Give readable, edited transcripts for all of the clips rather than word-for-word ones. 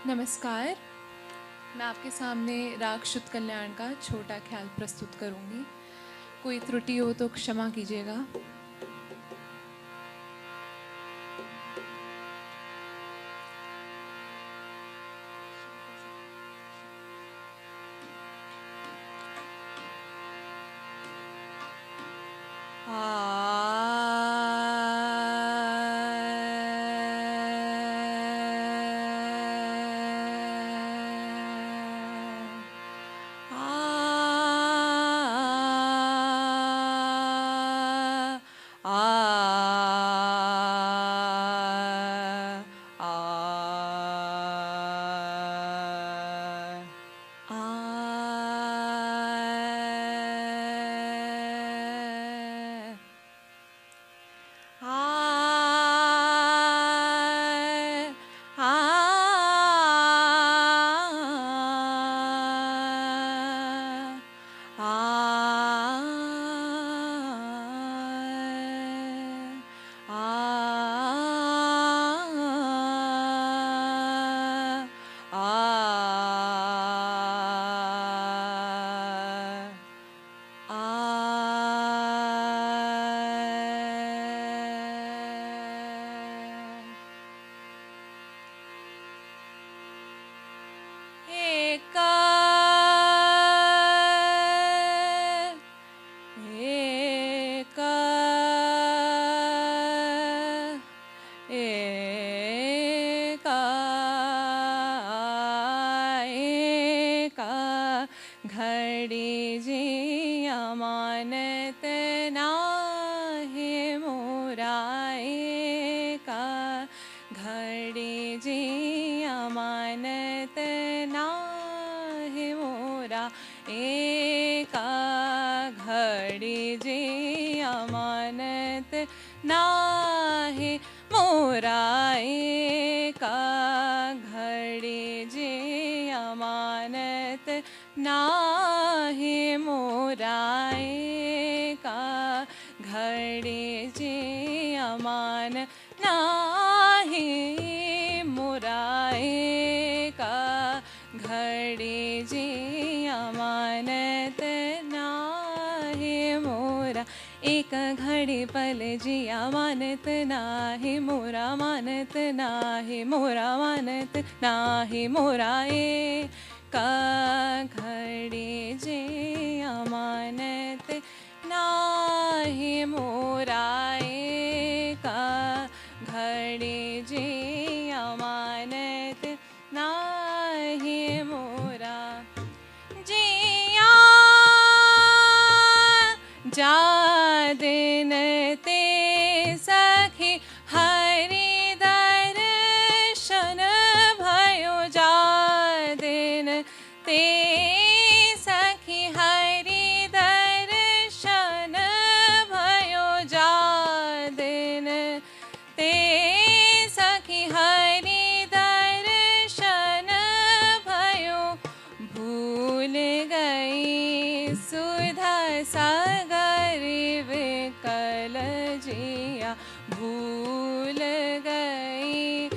नमस्कार। मैं आपके सामने राग शुद्ध कल्याण का छोटा ख्याल प्रस्तुत करूंगी। कोई त्रुटि हो तो क्षमा कीजिएगा। घड़ी जी अमानत नाहे मोराए का, घड़ी जी अमानत नाहे मोरा एका, घड़ी जी अमानत नाहे मोरा एका, घड़ी जी अमानत नाहे मोराए का, घड़ी जी अमान नाहे मोराए का, घड़ी जी अमानत नाहे मोरा एक, घड़ी पल जी अमानत नाहे मोरा, मानत नाहे मोरा, मानत नाहे मोरा का, घड़ी जी अमानत नाहे मोरा का, घड़ी जी अमानत नाहे मोरा जिया जा दिन ते सखी हरि दर्शन भयो, जा दिन ते सखी हरि दर्शन भयो, जा दिन ते सखी हरि दर्शन भयो, भूल गई सुधा सागर विकल जिया, भूल गई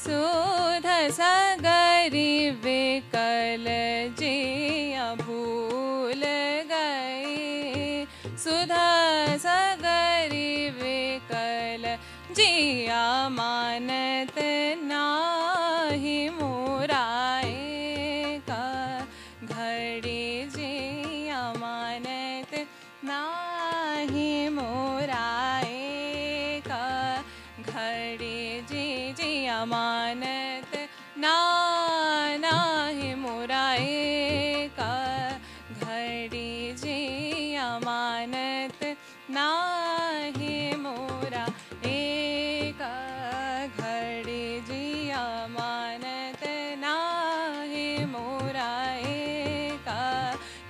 सुधा सागर विकल जिया, भूल गई सुधा सागर विकल जिया, मानत नाहि मोराए का, घड़ी जी अमानत नाहि मोराए का, घड़ी जी अमानत नाहि मोराए का, घड़ी जी अमानत नाहि मोरा एका, घड़ी जी अमानत नाहि मोरा एका,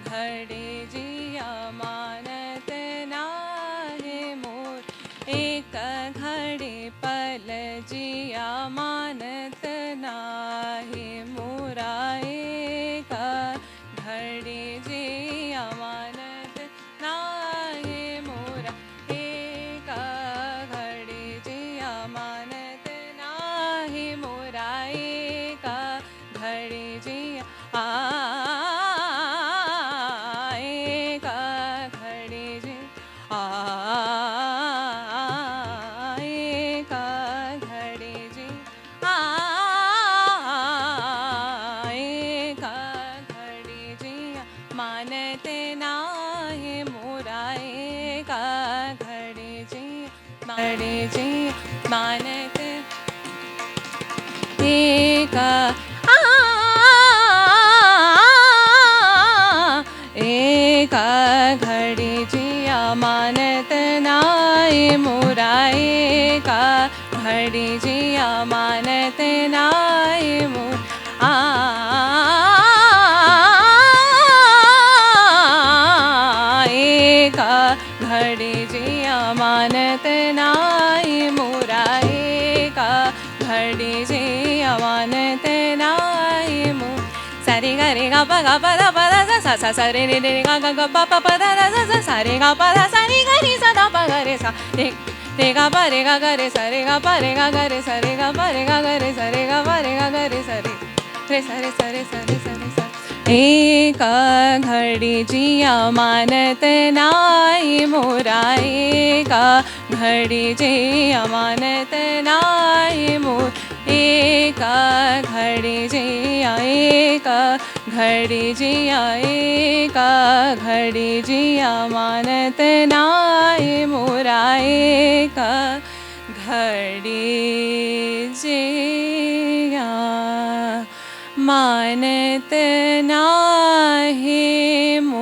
घड़ी जी अमानत नाहि मोर एक, घड़ी पल जी अमानत नाहि मोरा एका, घड़ी जी अमानत नाहि मोरा घडी जी मानत एक एक घडी जिया मानत नाय मोरा एक घडी जिया मानत नाय मोर एक घडी जिया मानत नाय मोरा एक घडी जिया मानत नाय मोर सारे गा रे गा प दा प दा सा सा सा रे रे रे गा गा ग प प दा दा सा सा सा रे गा प दा सा रे गा रे सा दा प गा रे सा रे गा प रे गा गा रे सा रे गा प रे गा गा रे सा रे गा प रे गा गा रे सा रे गा प रे गा गा रे सा रे सा रे सा रे सा रे सा रे सा एक घडी जिया मानत नाय मोरा एक घडी जिया मानत नाय मोर एक घडी जिया एक घडी जिया एक घडी जिया मानत नाय मोरा एक घडी जिया मानत नाय मोरा